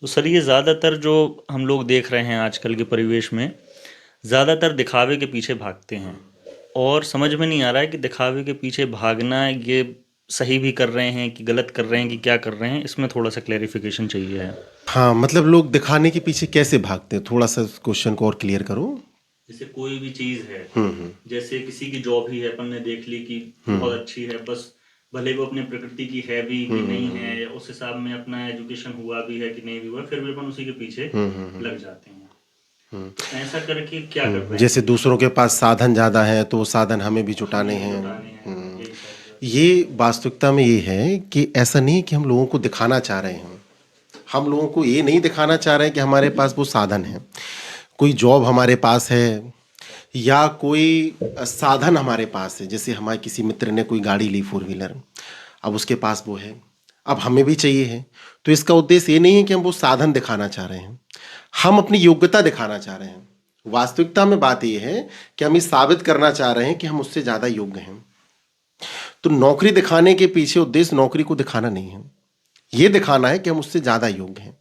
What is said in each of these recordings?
तो सर ये ज़्यादातर जो हम लोग देख रहे हैं आजकल के परिवेश में, ज़्यादातर दिखावे के पीछे भागते हैं और समझ में नहीं आ रहा है कि दिखावे के पीछे भागना ये सही भी कर रहे हैं कि गलत कर रहे हैं कि क्या कर रहे हैं, इसमें थोड़ा सा क्लेरिफिकेशन चाहिए है। हाँ, मतलब लोग दिखाने के पीछे कैसे भागते हैं? थोड़ा-सा इस क्वेश्चन को और क्लियर करो। जैसे कोई भी चीज़ है, हुँ। जैसे किसी की जॉब ही है, अपन ने देख ली कि बहुत अच्छी है, बस भले वो अपने प्रकृति की है भी कि नहीं है, या उस हिसाब में अपना एजुकेशन हुआ भी है कि नहीं भी हुआ, फिर भी अपन उसी के पीछे लग जाते हैं। तो ऐसा करके क्या कर रहे हैं जैसे हम? दूसरों के पास साधन ज़्यादा है, तो वो साधन हमें भी जुटाने हमें भी हैं। जुटाने हैं, यही सब। ये वास्तविकता में ये है कि ऐसा नहीं है कि हम लोगों को दिखाना चाह रहे हैं। हम लोगों को ये नहीं दिखाना चाह रहे हैं कि हमारे पास वो साधन है। कोई जॉब हमारे पास है या कोई साधन हमारे पास है। जैसे हमारे किसी मित्र ने कोई गाड़ी ली फोर व्हीलर, अब उसके पास वो है, अब हमें भी चाहिए है। तो इसका उद्देश्य ये नहीं है कि हम वो साधन दिखाना चाह रहे हैं, हम अपनी योग्यता दिखाना चाह रहे हैं। वास्तविकता में बात यह है कि हम ये साबित करना चाह रहे हैं कि हम उससे ज़्यादा योग्य हैं। तो नौकरी दिखाने के पीछे उद्देश्य नौकरी को दिखाना नहीं है, ये दिखाना है कि हम उससे ज़्यादा योग्य हैं।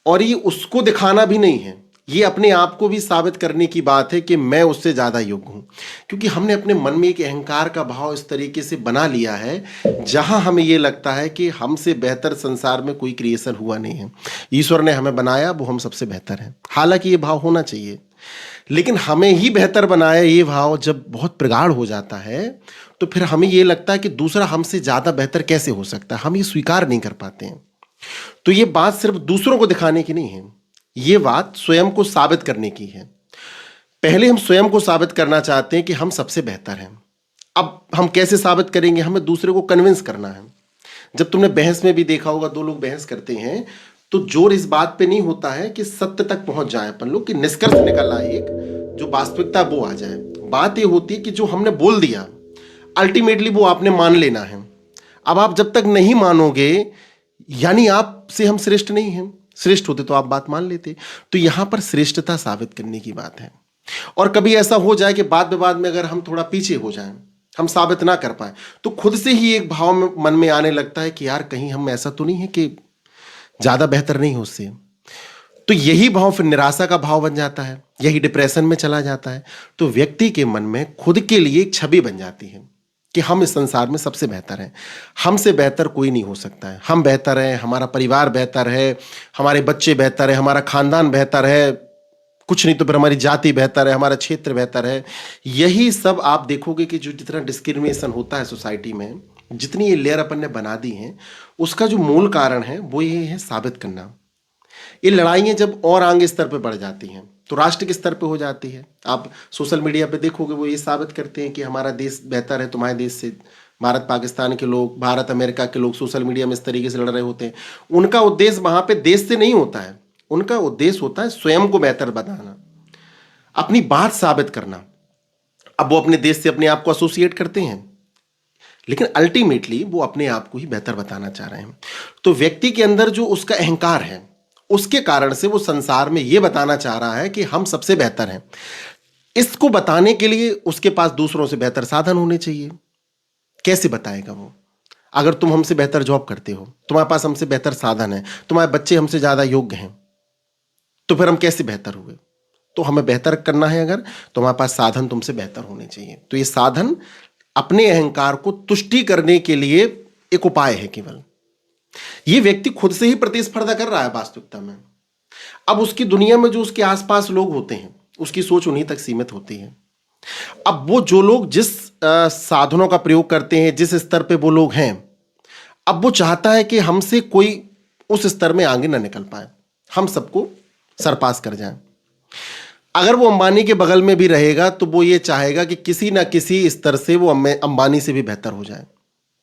और ये उसको दिखाना भी नहीं है, ये अपने आप को भी साबित करने की बात है कि मैं उससे ज़्यादा योग्य हूँ। क्योंकि हमने अपने मन में एक अहंकार का भाव इस तरीके से बना लिया है, जहाँ हमें ये लगता है कि हमसे बेहतर संसार में कोई क्रिएशन हुआ नहीं है। ईश्वर ने हमें बनाया, वो हम सबसे बेहतर हैं। हालांकि ये भाव होना चाहिए, लेकिन हमें ही बेहतर बनाया ये भाव जब बहुत प्रगाढ़ हो जाता है, तो फिर हमें ये लगता है कि दूसरा हमसे ज़्यादा बेहतर कैसे हो सकता है। हम ये स्वीकार नहीं कर पाते हैं। तो ये बात सिर्फ दूसरों को दिखाने की नहीं है, ये बात स्वयं को साबित करने की है। पहले हम स्वयं को साबित करना चाहते हैं कि हम सबसे बेहतर हैं। अब हम कैसे साबित करेंगे? हमें दूसरे को कन्विंस करना है। जब तुमने बहस में भी देखा होगा, दो लोग बहस करते हैं तो जोर इस बात पे नहीं होता है कि सत्य तक पहुंच जाए अपन लोग, कि निष्कर्ष निकल आए एक, जो वास्तविकता वो आ जाए। बात ये होती है कि जो हमने बोल दिया अल्टीमेटली वो आपने मान लेना है। अब आप जब तक नहीं मानोगे, यानी आपसे हम श्रेष्ठ नहीं हैं। श्रेष्ठ होते तो आप बात मान लेते। तो यहां पर श्रेष्ठता साबित करने की बात है। और कभी ऐसा हो जाए कि बात विवाद में अगर हम थोड़ा पीछे हो जाएं, हम साबित ना कर पाए, तो खुद से ही एक भाव में मन में आने लगता है कि यार कहीं हम ऐसा तो नहीं है कि ज्यादा बेहतर नहीं हो उससे। तो यही भाव फिर निराशा का भाव बन जाता है, यही डिप्रेशन में चला जाता है। तो व्यक्ति के मन में खुद के लिए एक छवि बन जाती है कि हम इस संसार में सबसे बेहतर हैं, हमसे बेहतर कोई नहीं हो सकता है। हम बेहतर हैं, हमारा परिवार बेहतर है, हमारे बच्चे बेहतर है, हमारा खानदान बेहतर है, कुछ नहीं तो फिर हमारी जाति बेहतर है, हमारा क्षेत्र बेहतर है। यही सब आप देखोगे कि जो जितना डिस्क्रिमिनेशन होता है सोसाइटी में, जितनी ये लेयर अपन ने बना दी हैं, उसका जो मूल कारण है वो ये है साबित करना। ये लड़ाइयाँ जब और आगे स्तर पे बढ़ जाती हैं तो राष्ट्र के स्तर पे हो जाती है। आप सोशल मीडिया पे देखोगे वो ये साबित करते हैं कि हमारा देश बेहतर है तुम्हारे देश से। भारत पाकिस्तान के लोग, भारत अमेरिका के लोग सोशल मीडिया में इस तरीके से लड़ रहे होते हैं। उनका उद्देश्य वहां पे देश से नहीं होता है, उनका उद्देश्य होता है स्वयं को बेहतर बनाना, अपनी बात साबित करना। अब वो अपने देश से अपने आप को एसोसिएट करते हैं, लेकिन अल्टीमेटली वो अपने आप को ही बेहतर बताना चाह रहे हैं। तो व्यक्ति के अंदर जो उसका अहंकार है, उसके कारण से वो संसार में ये बताना चाह रहा है कि हम सबसे बेहतर हैं। इसको बताने के लिए उसके पास दूसरों से बेहतर साधन होने चाहिए। कैसे बताएगा वो? अगर तुम हमसे बेहतर जॉब करते हो, तुम्हारे पास हमसे बेहतर साधन है, तुम्हारे बच्चे हमसे ज्यादा योग्य हैं, तो फिर हम कैसे बेहतर हुए? तो हमें बेहतर करना है अगर, तो हमारे पास साधन तुमसे बेहतर होने चाहिए। तो ये साधन अपने अहंकार को तुष्टि करने के लिए एक उपाय है केवल। ये व्यक्ति खुद से ही प्रतिस्पर्धा कर रहा है वास्तविकता में। अब उसकी दुनिया में जो उसके आसपास लोग होते हैं, उसकी सोच उन्हीं तक सीमित होती है। अब वो जो लोग जिस साधनों का प्रयोग करते हैं, जिस स्तर पे वो लोग हैं, अब वो चाहता है कि हमसे कोई उस स्तर में आगे ना निकल पाए, हम सबको सरपास कर जाए। अगर वो अंबानी के बगल में भी रहेगा तो वो ये चाहेगा कि किसी ना किसी स्तर से वो अंबानी से भी बेहतर हो जाए।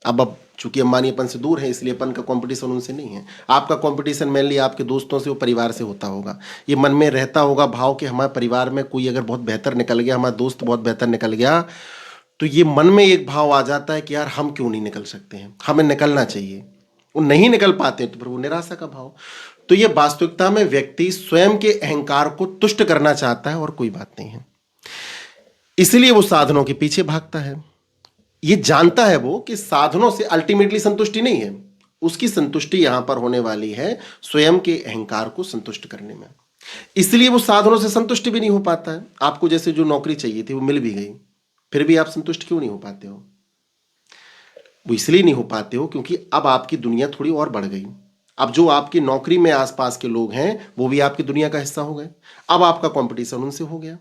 अब चूंकि अंबानी अपन से दूर है, इसलिए अपन का कंपटीशन उनसे नहीं है। आपका कंपटीशन मेनली आपके दोस्तों से, वो परिवार से होता होगा। ये मन में रहता होगा भाव कि हमारे परिवार में कोई अगर बहुत बेहतर निकल गया, हमारा दोस्त बहुत बेहतर निकल गया, तो ये मन में एक भाव आ जाता है कि यार हम क्यों नहीं निकल सकते हैं, हमें निकलना चाहिए। वो नहीं निकल पाते तो फिर वो निराशा का भाव। तो ये वास्तविकता में व्यक्ति स्वयं के अहंकार को तुष्ट करना चाहता है और कोई बात नहीं है। इसलिए वो साधनों के पीछे भागता है। ये जानता है वो कि साधनों से अल्टीमेटली संतुष्टि नहीं है, उसकी संतुष्टि यहां पर होने वाली है स्वयं के अहंकार को संतुष्ट करने में। इसलिए वो साधनों से संतुष्ट भी नहीं हो पाता है। आपको जैसे जो नौकरी चाहिए थी वो मिल भी गई, फिर भी आप संतुष्ट क्यों नहीं हो पाते हो? वो इसलिए नहीं हो पाते हो क्योंकि अब आपकी दुनिया थोड़ी और बढ़ गई। अब जो आपकी नौकरी में आसपास के लोग हैं वो भी आपकी दुनिया का हिस्सा हो गए। अब आपका कंपटीशन उनसे हो गया।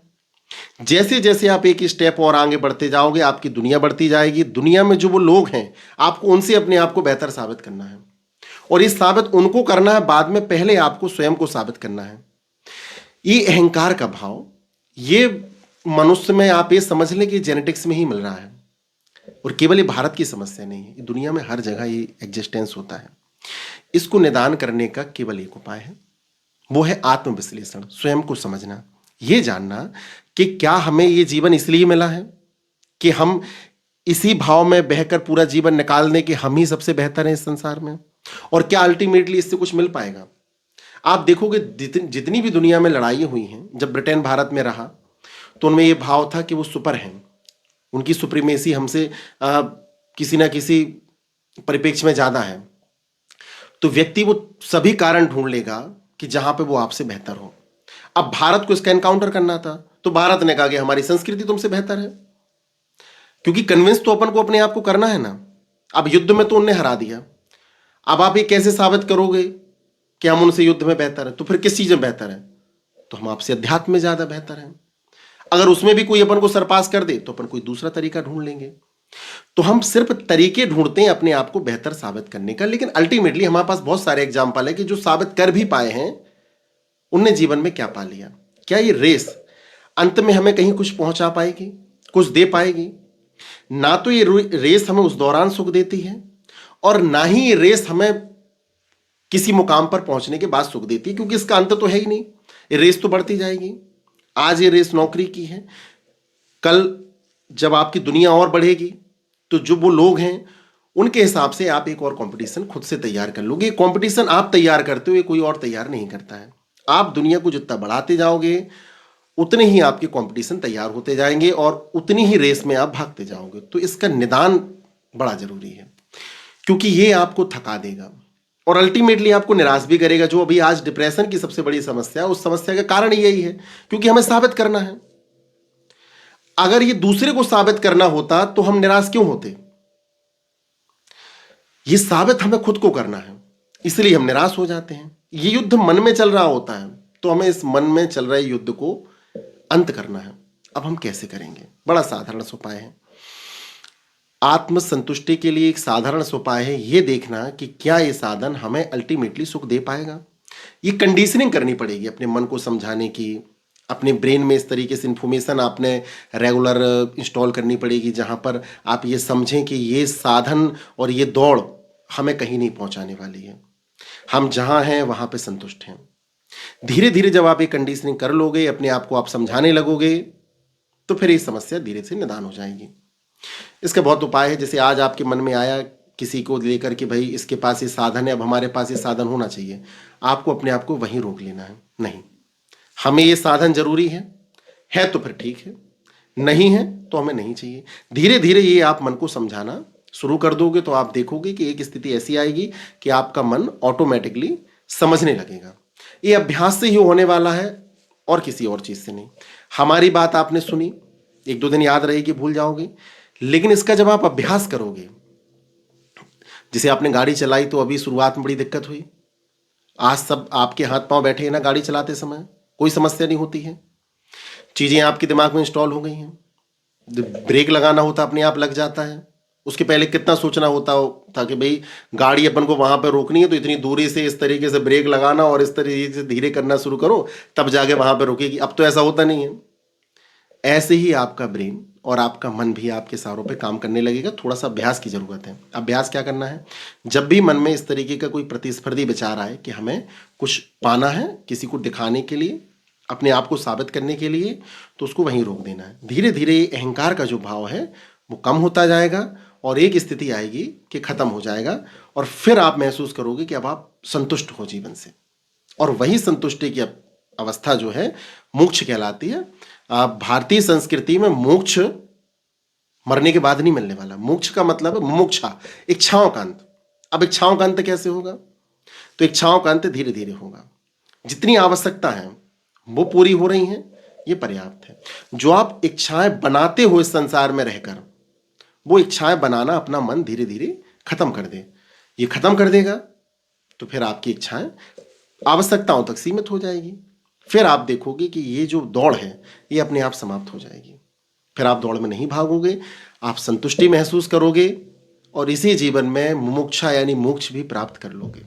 जैसे जैसे आप एक स्टेप और आगे बढ़ते जाओगे आपकी दुनिया बढ़ती जाएगी। दुनिया में जो वो लोग हैं आपको उनसे अपने आप को बेहतर साबित करना है, और इस साबित उनको करना है बाद में, पहले आपको स्वयं को साबित करना है। ये अहंकार का भाव ये मनुष्य में आप ये समझ लें कि जेनेटिक्स में ही मिल रहा है, और केवल ये भारत की समस्या नहीं है, दुनिया में हर जगह ये एग्जिस्टेंस होता है। इसको निदान करने का केवल एक उपाय है, वो है आत्मविश्लेषण, स्वयं को समझना, ये जानना कि क्या हमें ये जीवन इसलिए मिला है कि हम इसी भाव में बहकर पूरा जीवन निकाल दें कि हम ही सबसे बेहतर हैं इस संसार में, और क्या अल्टीमेटली इससे कुछ मिल पाएगा? आप देखोगे जितनी भी दुनिया में लड़ाइयां हुई हैं, जब ब्रिटेन भारत में रहा तो उनमें यह भाव था कि वो सुपर हैं, उनकी सुप्रीमेसी हमसे किसी ना किसी परिप्रेक्ष्य में ज्यादा है। तो व्यक्ति वो सभी कारण ढूंढ लेगा कि जहां पे वो आपसे बेहतर हो। अब भारत को इसका एनकाउंटर करना था तो भारत ने कहा कि हमारी संस्कृति तुमसे बेहतर है, क्योंकि कन्विंस तो अपन को अपने आप को करना है ना। अब युद्ध में तो उनने हरा दिया, अब आप ये कैसे साबित करोगे कि हम उनसे युद्ध में बेहतर है? तो फिर किस चीज में बेहतर है? तो हम आपसे अध्यात्म में ज्यादा बेहतर हैं। अगर उसमें भी कोई अपन को सरपास कर दे तो अपन कोई दूसरा तरीका ढूंढ लेंगे। तो हम सिर्फ तरीके ढूंढते हैं अपने आप को बेहतर साबित करने का, लेकिन अल्टीमेटली हमारे पास बहुत सारे एग्जाम्पल है कि जो साबित कर भी पाए हैं उनने जीवन में क्या पा लिया। क्या ये रेस अंत में हमें कहीं कुछ पहुंचा पाएगी, कुछ दे पाएगी? ना तो ये रेस हमें उस दौरान सुख देती है, और ना ही ये रेस हमें किसी मुकाम पर पहुंचने के बाद सुख देती है, क्योंकि इसका अंत तो है ही नहीं। ये रेस तो बढ़ती जाएगी। आज ये रेस नौकरी की है, कल जब आपकी दुनिया और बढ़ेगी तो जो वो लोग हैं उनके हिसाब से आप एक और कंपटीशन खुद से तैयार कर लोगे। कंपटीशन आप तैयार करते हो, ये कोई और तैयार नहीं करता है। आप दुनिया को जितना बढ़ाते जाओगे उतने ही आपके कंपटीशन तैयार होते जाएंगे और उतनी ही रेस में आप भागते जाओगे। तो इसका निदान बड़ा जरूरी है, क्योंकि ये आपको थका देगा और अल्टीमेटली आपको निराश भी करेगा। जो अभी आज डिप्रेशन की सबसे बड़ी समस्या है, उस समस्या का कारण यही है, क्योंकि हमें साबित करना है। अगर ये दूसरे को साबित करना होता तो हम निराश क्यों होते? ये साबित हमें खुद को करना है, इसलिए हम निराश हो जाते हैं। ये युद्ध मन में चल रहा होता है, तो हमें इस मन में चल रहे युद्ध को अंत करना है। अब हम कैसे करेंगे? बड़ा साधारण सा उपाय है। आत्म संतुष्टि के लिए एक साधारण सा उपाय है ये देखना कि क्या ये साधन हमें अल्टीमेटली सुख दे पाएगा। ये कंडीशनिंग करनी पड़ेगी अपने मन को समझाने की। अपने ब्रेन में इस तरीके से इंफॉर्मेशन आपने रेगुलर इंस्टॉल करनी पड़ेगी जहां पर आप ये समझें कि ये साधन और ये दौड़ हमें कहीं नहीं पहुंचाने वाली है, हम जहां हैं वहां पे संतुष्ट हैं। धीरे धीरे जब आप ये कंडीशनिंग कर लोगे, अपने आप को आप समझाने लगोगे, तो फिर ये समस्या धीरे से निदान हो जाएगी। इसका बहुत उपाय है। जैसे आज आपके मन में आया किसी को लेकर कि भाई इसके पास ये साधन है, अब हमारे पास ये साधन होना चाहिए, आपको अपने आप को वहीं रोक लेना है। नहीं, हमें ये साधन जरूरी है तो फिर ठीक है, नहीं है तो हमें नहीं चाहिए। धीरे धीरे ये आप मन को समझाना शुरू कर दोगे तो आप देखोगे कि एक स्थिति ऐसी आएगी कि आपका मन ऑटोमेटिकली समझने लगेगा। ये अभ्यास से ही होने वाला है और किसी और चीज से नहीं। हमारी बात आपने सुनी, एक दो दिन याद रहेगी, भूल जाओगे, लेकिन इसका जब आप अभ्यास करोगे, जैसे आपने गाड़ी चलाई तो अभी शुरुआत में बड़ी दिक्कत हुई, आज सब आपके हाथ पांव बैठे हैं ना, गाड़ी चलाते समय कोई समस्या नहीं होती है, चीजें आपके दिमाग में इंस्टॉल हो गई हैं। ब्रेक लगाना होता अपने आप लग जाता है, उसके पहले कितना सोचना होता था कि भाई गाड़ी अपन को वहां पर रोकनी है तो इतनी दूरी से इस तरीके से ब्रेक लगाना और इस तरीके से धीरे करना शुरू करो तब जाके वहां पर रुकेगी। अब तो ऐसा होता नहीं है। ऐसे ही आपका ब्रेन और आपका मन भी आपके सहारों पे काम करने लगेगा। थोड़ा सा अभ्यास की जरूरत है। अभ्यास क्या करना है? जब भी मन में इस तरीके का कोई प्रतिस्पर्धी विचार आए कि हमें कुछ पाना है, किसी को दिखाने के लिए, अपने आप को साबित करने के लिए, तो उसको वहीं रोक देना है। धीरे धीरे अहंकार का जो भाव है वो कम होता जाएगा और एक स्थिति आएगी कि खत्म हो जाएगा, और फिर आप महसूस करोगे कि अब आप संतुष्ट हो जीवन से, और वही संतुष्टि की अवस्था जो है मोक्ष कहलाती है। भारतीय संस्कृति में मोक्ष मरने के बाद नहीं मिलने वाला। मोक्ष का मतलब है मुमुक्षा, इच्छाओं का अंत। अब इच्छाओं का अंत कैसे होगा? तो इच्छाओं का अंत धीरे धीरे होगा। जितनी आवश्यकता है वो पूरी हो रही हैं, ये पर्याप्त है। जो आप इच्छाएं बनाते हो इस संसार में रहकर, वो इच्छाएं बनाना अपना मन धीरे धीरे खत्म कर दे। ये खत्म कर देगा तो फिर आपकी इच्छाएं आवश्यकताओं तक सीमित हो जाएगी। फिर आप देखोगे कि ये जो दौड़ है ये अपने आप समाप्त हो जाएगी। फिर आप दौड़ में नहीं भागोगे, आप संतुष्टि महसूस करोगे और इसी जीवन में मुमुक्षा यानी मोक्ष भी प्राप्त कर लोगे।